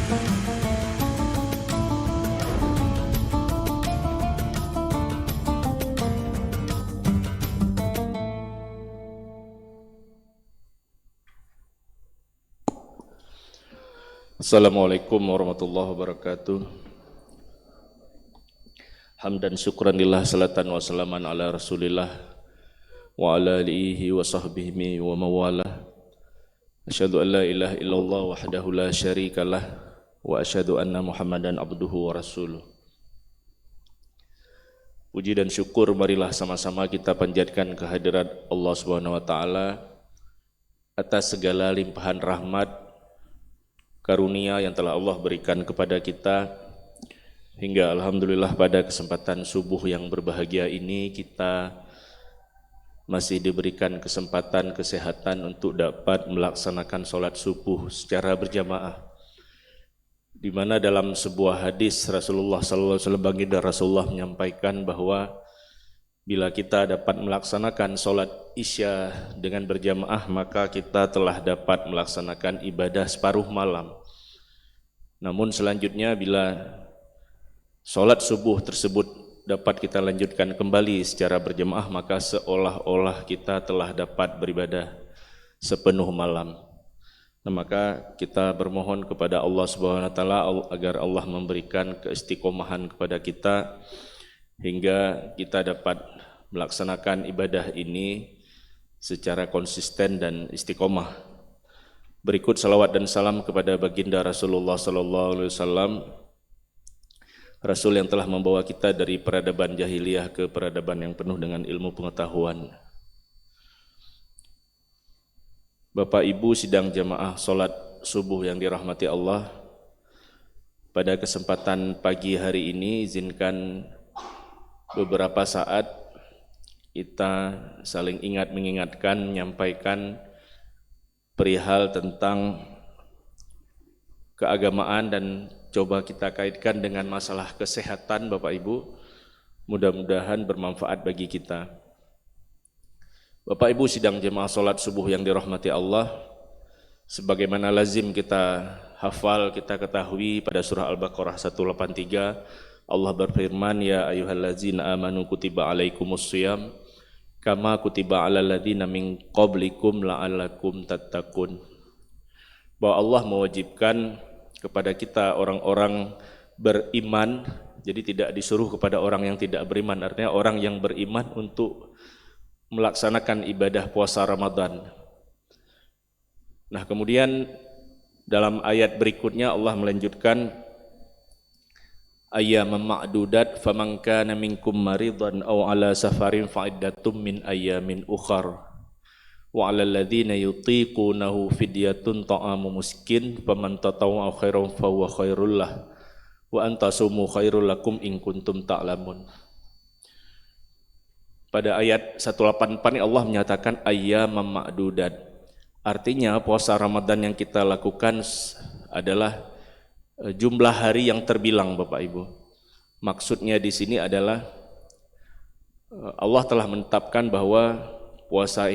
Assalamualaikum warahmatullahi wabarakatuh. Hamdan syukran lillah, salatan wa salaman ala rasulillah wa ala alihi wa sahbihi wa mawalah. Asyhadu an la ilaha illallah wahdahu la syarikalah wa asyhadu anna Muhammadan abduhu wa rasuluh. Puji dan syukur marilah sama-sama kita panjatkan kehadirat Allah Subhanahu wa taala atas segala limpahan rahmat karunia yang telah Allah berikan kepada kita, hingga alhamdulillah pada kesempatan subuh yang berbahagia ini kita masih diberikan kesempatan kesehatan untuk dapat melaksanakan sholat subuh secara berjamaah, di mana dalam sebuah hadis Rasulullah SAW, baginda Rasulullah menyampaikan bahwa bila kita dapat melaksanakan sholat isya dengan berjamaah, maka kita telah dapat melaksanakan ibadah separuh malam. Namun selanjutnya bila sholat subuh tersebut dapat kita lanjutkan kembali secara berjamaah, maka seolah-olah kita telah dapat beribadah sepenuh malam. Nah, maka kita bermohon kepada Allah Subhanahu wa taala agar Allah memberikan keistiqomahan kepada kita hingga kita dapat melaksanakan ibadah ini secara konsisten dan istiqomah. Berikut salawat dan salam kepada baginda Rasulullah SAW, Rasul yang telah membawa kita dari peradaban jahiliyah ke peradaban yang penuh dengan ilmu pengetahuan. Bapak Ibu sidang jamaah salat subuh yang dirahmati Allah, pada kesempatan pagi hari ini izinkan beberapa saat kita saling mengingatkan, menyampaikan perihal tentang keagamaan dan coba kita kaitkan dengan masalah kesehatan Bapak Ibu. Mudah-mudahan bermanfaat bagi kita. Bapak Ibu sidang jemaah salat subuh yang dirahmati Allah, sebagaimana lazim kita hafal, kita ketahui pada surah Al-Baqarah 183, Allah berfirman, ya ayyuhallazina amanu kutiba alaikumusshiyam kama kutiba alal ladzina min qablikum la'allakum tattaqun. Bahwa Allah mewajibkan kepada kita orang-orang beriman, jadi tidak disuruh kepada orang yang tidak beriman, artinya orang yang beriman untuk melaksanakan ibadah puasa Ramadan. Nah, kemudian dalam ayat berikutnya Allah melanjutkan, ayyaman ma'dudat faman kana minkum maridan aw ala safarin fa'iddatum min ayyamin ukhar wa 'alal ladzina yutiqunahu fidyatun ta'amu miskin faman tatawwa khairan fahuwa khairul lah wa antasumu khairul lakum in kuntum ta'lamun. Pada ayat 184 ini Allah menyatakan ayyaman ma'dudat, artinya puasa Ramadan yang kita lakukan adalah jumlah hari yang terbilang Bapak Ibu. Maksudnya di sini adalah Allah telah menetapkan bahwa puasa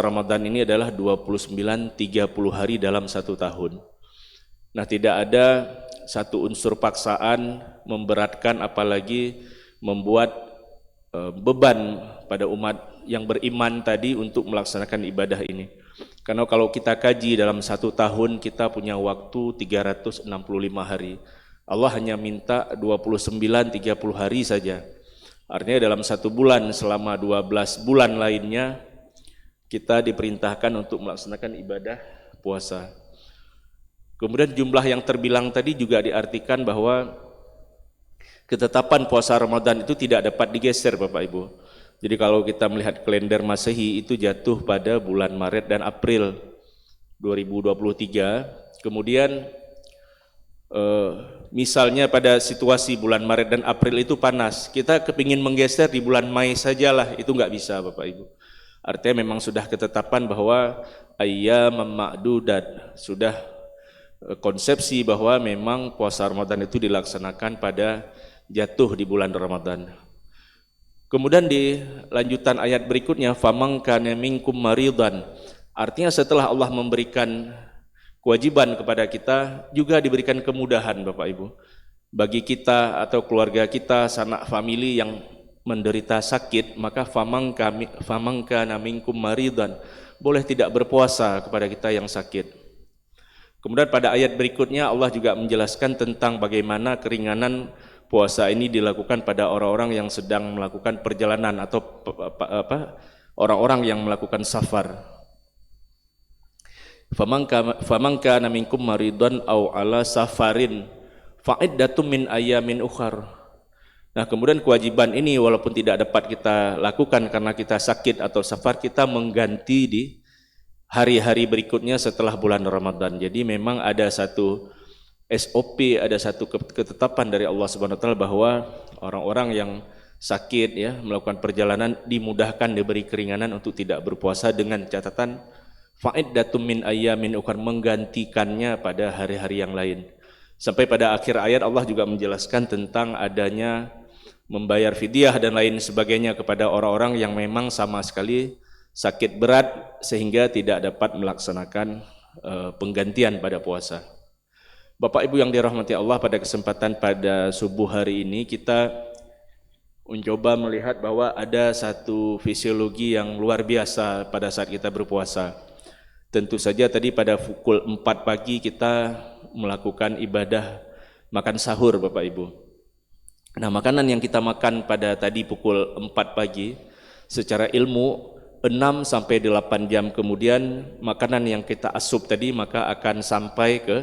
Ramadan ini adalah 29-30 hari dalam satu tahun. Nah, tidak ada satu unsur paksaan memberatkan apalagi membuat beban pada umat yang beriman tadi untuk melaksanakan ibadah ini. Karena kalau kita kaji dalam satu tahun kita punya waktu 365 hari. Allah hanya minta 29-30 hari saja. Artinya dalam satu bulan selama 12 bulan lainnya kita diperintahkan untuk melaksanakan ibadah puasa. Kemudian jumlah yang terbilang tadi juga diartikan bahwa ketetapan puasa Ramadan itu tidak dapat digeser Bapak Ibu. Jadi kalau kita melihat kalender Masehi itu jatuh pada bulan Maret dan April 2023. Kemudian misalnya pada situasi bulan Maret dan April itu panas, kita kepingin menggeser di bulan Mei sajalah, itu nggak bisa Bapak Ibu. Artinya memang sudah ketetapan bahwa ayyaman ma'dudat, sudah konsepsi bahwa memang puasa Ramadan itu dilaksanakan pada jatuh di bulan Ramadan. Kemudian di lanjutan ayat berikutnya, faman kana minkum maridan, artinya setelah Allah memberikan kewajiban kepada kita juga diberikan kemudahan Bapak Ibu. Bagi kita atau keluarga kita, sanak famili yang menderita sakit, maka famangkana minkum maridan, boleh tidak berpuasa kepada kita yang sakit. Kemudian pada ayat berikutnya Allah juga menjelaskan tentang bagaimana keringanan puasa ini dilakukan pada orang-orang yang sedang melakukan perjalanan atau orang-orang yang melakukan safar. Famangkana minkum maridan au ala safarin fa'iddatum min ayamin ukhar. Nah, kemudian kewajiban ini walaupun tidak dapat kita lakukan karena kita sakit atau safar, kita mengganti di hari-hari berikutnya setelah bulan Ramadan. Jadi memang ada satu SOP, ada satu ketetapan dari Allah Subhanahu wa taala bahwa orang-orang yang sakit ya melakukan perjalanan dimudahkan, diberi keringanan untuk tidak berpuasa dengan catatan fa'iddatum min ayyamin ukhar, menggantikannya pada hari-hari yang lain. Sampai pada akhir ayat Allah juga menjelaskan tentang adanya membayar fidyah dan lain sebagainya kepada orang-orang yang memang sama sekali sakit berat sehingga tidak dapat melaksanakan penggantian pada puasa. Bapak Ibu yang dirahmati Allah, pada kesempatan pada subuh hari ini kita mencoba melihat bahwa ada satu fisiologi yang luar biasa pada saat kita berpuasa. Tentu saja tadi pada pukul 4 pagi kita melakukan ibadah makan sahur Bapak Ibu. Nah, makanan yang kita makan pada tadi pukul 4 pagi secara ilmu 6 sampai 8 jam kemudian makanan yang kita asup tadi maka akan sampai ke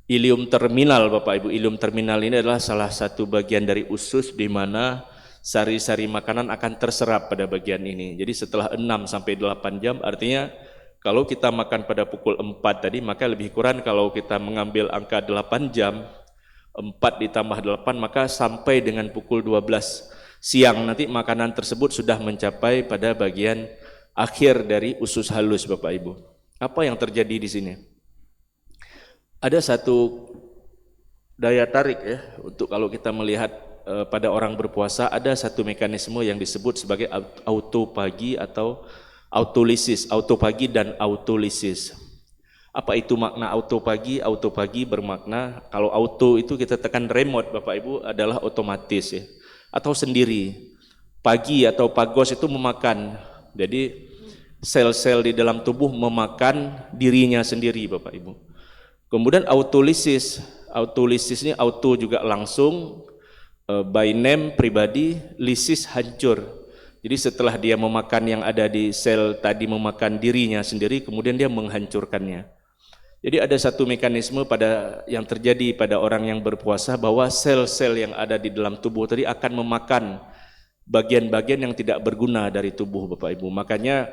ileum terminal Bapak Ibu. Ileum terminal ini adalah salah satu bagian dari usus di mana sari-sari makanan akan terserap pada bagian ini. Jadi setelah 6 sampai 8 jam artinya kalau kita makan pada pukul 4 tadi, maka lebih kurang kalau kita mengambil angka 8 jam, 4 ditambah 8, maka sampai dengan pukul 12 siang nanti makanan tersebut sudah mencapai pada bagian akhir dari usus halus Bapak Ibu. Apa yang terjadi di sini? Ada satu daya tarik ya, untuk kalau kita melihat pada orang berpuasa, ada satu mekanisme yang disebut sebagai autopagi atau autolisis, autopagi dan autolisis. Apa itu makna autopagi? Autopagi bermakna kalau auto itu kita tekan remote Bapak Ibu adalah otomatis ya, atau sendiri. Pagi atau pagos itu memakan. Jadi sel-sel di dalam tubuh memakan dirinya sendiri Bapak Ibu. Kemudian autolisis, autolisis ini auto juga langsung, by name pribadi, lisis hancur. Jadi setelah dia memakan yang ada di sel tadi, memakan dirinya sendiri, kemudian dia menghancurkannya. Jadi ada satu mekanisme yang terjadi pada orang yang berpuasa bahwa sel-sel yang ada di dalam tubuh tadi akan memakan bagian-bagian yang tidak berguna dari tubuh Bapak Ibu. Makanya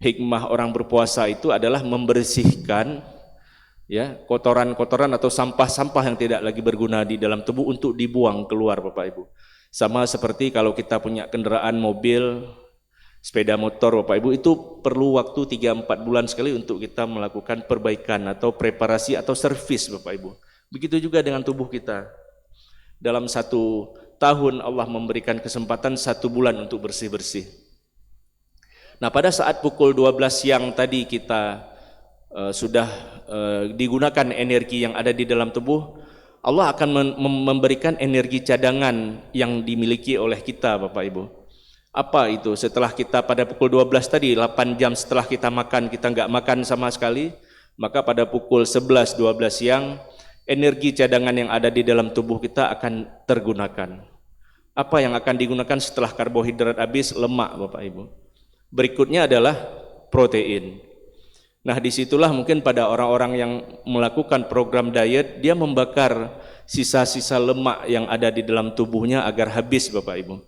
hikmah orang berpuasa itu adalah membersihkan ya kotoran-kotoran atau sampah-sampah yang tidak lagi berguna di dalam tubuh untuk dibuang keluar Bapak Ibu. Sama seperti kalau kita punya kendaraan mobil, sepeda motor Bapak Ibu, itu perlu waktu 3-4 bulan sekali untuk kita melakukan perbaikan atau preparasi atau servis Bapak Ibu. Begitu juga dengan tubuh kita. Dalam 1 tahun Allah memberikan kesempatan 1 bulan untuk bersih-bersih. Nah, pada saat pukul 12 siang tadi kita sudah digunakan energi yang ada di dalam tubuh, Allah akan memberikan energi cadangan yang dimiliki oleh kita Bapak Ibu. Apa itu? Setelah kita pada pukul 12 tadi, 8 jam setelah kita makan, kita nggak makan sama sekali, maka pada pukul 11-12 siang, energi cadangan yang ada di dalam tubuh kita akan tergunakan. Apa yang akan digunakan setelah karbohidrat habis? Lemak Bapak Ibu. Berikutnya adalah protein. Nah, disitulah mungkin pada orang-orang yang melakukan program diet, dia membakar sisa-sisa lemak yang ada di dalam tubuhnya agar habis Bapak Ibu.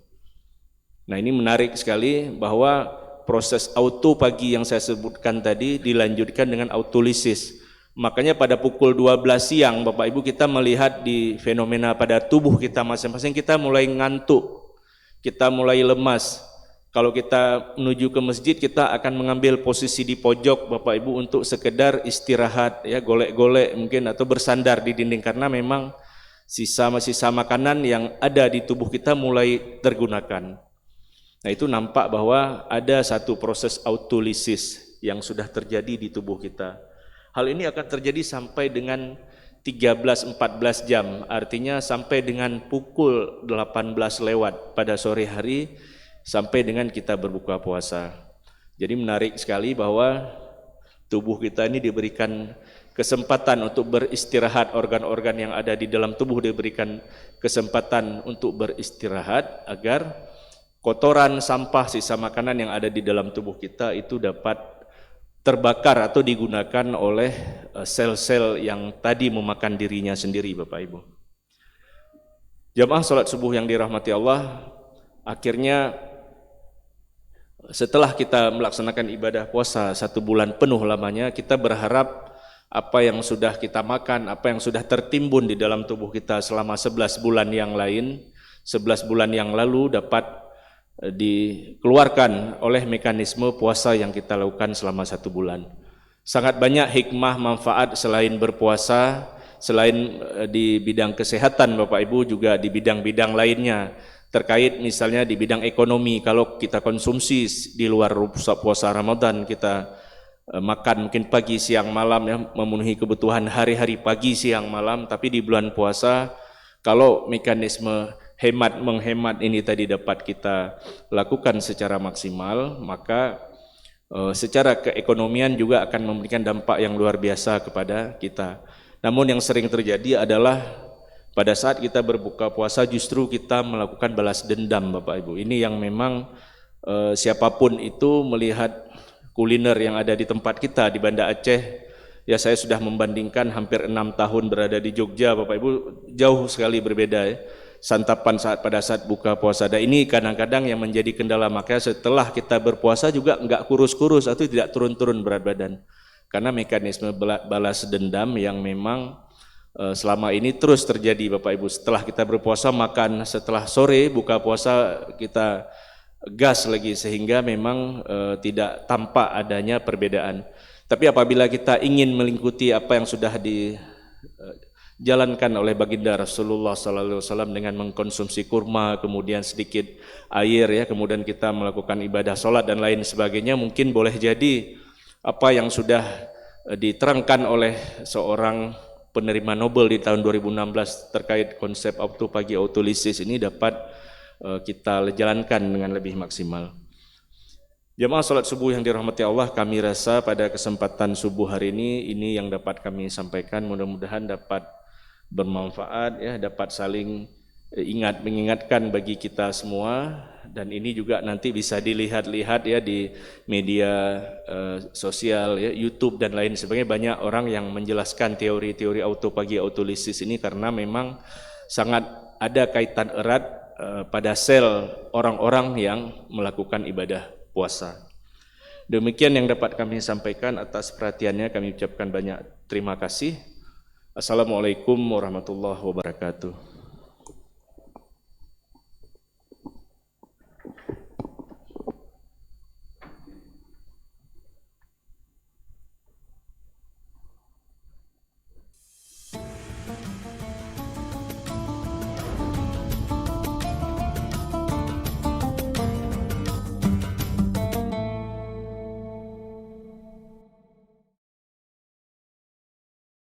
Nah, ini menarik sekali bahwa proses autopagi yang saya sebutkan tadi dilanjutkan dengan autolisis. Makanya pada pukul 12 siang Bapak Ibu kita melihat di fenomena pada tubuh kita masing-masing, kita mulai ngantuk, kita mulai lemas. Kalau kita menuju ke masjid, kita akan mengambil posisi di pojok Bapak Ibu untuk sekedar istirahat ya, golek-golek mungkin atau bersandar di dinding karena memang sisa-sisa makanan yang ada di tubuh kita mulai tergunakan. Nah, itu nampak bahwa ada satu proses autolisis yang sudah terjadi di tubuh kita. Hal ini akan terjadi sampai dengan 13-14 jam, artinya sampai dengan pukul 18 lewat pada sore hari sampai dengan kita berbuka puasa. Jadi menarik sekali bahwa tubuh kita ini diberikan kesempatan untuk beristirahat, organ-organ yang ada di dalam tubuh diberikan kesempatan untuk beristirahat agar kotoran, sampah, sisa makanan yang ada di dalam tubuh kita itu dapat terbakar atau digunakan oleh sel-sel yang tadi memakan dirinya sendiri, Bapak Ibu. Jamaah salat subuh yang dirahmati Allah, akhirnya setelah kita melaksanakan ibadah puasa 1 bulan penuh lamanya, kita berharap apa yang sudah kita makan, apa yang sudah tertimbun di dalam tubuh kita selama 11 bulan yang lain, 11 bulan yang lalu dapat dikeluarkan oleh mekanisme puasa yang kita lakukan selama 1 bulan. Sangat banyak hikmah manfaat selain berpuasa, selain di bidang kesehatan Bapak Ibu, juga di bidang-bidang lainnya terkait misalnya di bidang ekonomi. Kalau kita konsumsi di luar puasa Ramadan, kita makan mungkin pagi, siang, malam ya, memenuhi kebutuhan hari-hari pagi, siang, malam, tapi di bulan puasa kalau mekanisme menghemat ini tadi dapat kita lakukan secara maksimal, maka secara keekonomian juga akan memberikan dampak yang luar biasa kepada kita. Namun yang sering terjadi adalah pada saat kita berbuka puasa justru kita melakukan balas dendam, Bapak Ibu. Ini yang memang siapapun itu melihat kuliner yang ada di tempat kita di Banda Aceh, ya saya sudah membandingkan hampir 6 tahun berada di Jogja, Bapak Ibu, jauh sekali berbeda ya. Santapan pada saat buka puasa, dan ini kadang-kadang yang menjadi kendala, makanya setelah kita berpuasa juga enggak kurus-kurus atau tidak turun-turun berat badan, karena mekanisme balas dendam yang memang selama ini terus terjadi, Bapak Ibu. Setelah kita berpuasa makan, setelah sore buka puasa kita gas lagi, sehingga memang tidak tampak adanya perbedaan. Tapi apabila kita ingin mengikuti apa yang sudah dijalankan oleh baginda Rasulullah SAW dengan mengkonsumsi kurma, kemudian sedikit air ya, kemudian kita melakukan ibadah sholat dan lain sebagainya, mungkin boleh jadi apa yang sudah diterangkan oleh seorang penerima Nobel di tahun 2016 terkait konsep autophagy autolysis ini dapat kita jalankan dengan lebih maksimal. Jamaah salat subuh yang dirahmati Allah, kami rasa pada kesempatan subuh hari ini yang dapat kami sampaikan, mudah-mudahan dapat bermanfaat ya, dapat saling mengingatkan bagi kita semua, dan ini juga nanti bisa dilihat-lihat ya di media sosial ya, YouTube dan lain sebagainya. Banyak orang yang menjelaskan teori-teori autophagy autolysis ini karena memang sangat ada kaitan erat pada sel orang-orang yang melakukan ibadah puasa. Demikian yang dapat kami sampaikan. Atas perhatiannya kami ucapkan banyak terima kasih. Assalamualaikum warahmatullahi wabarakatuh.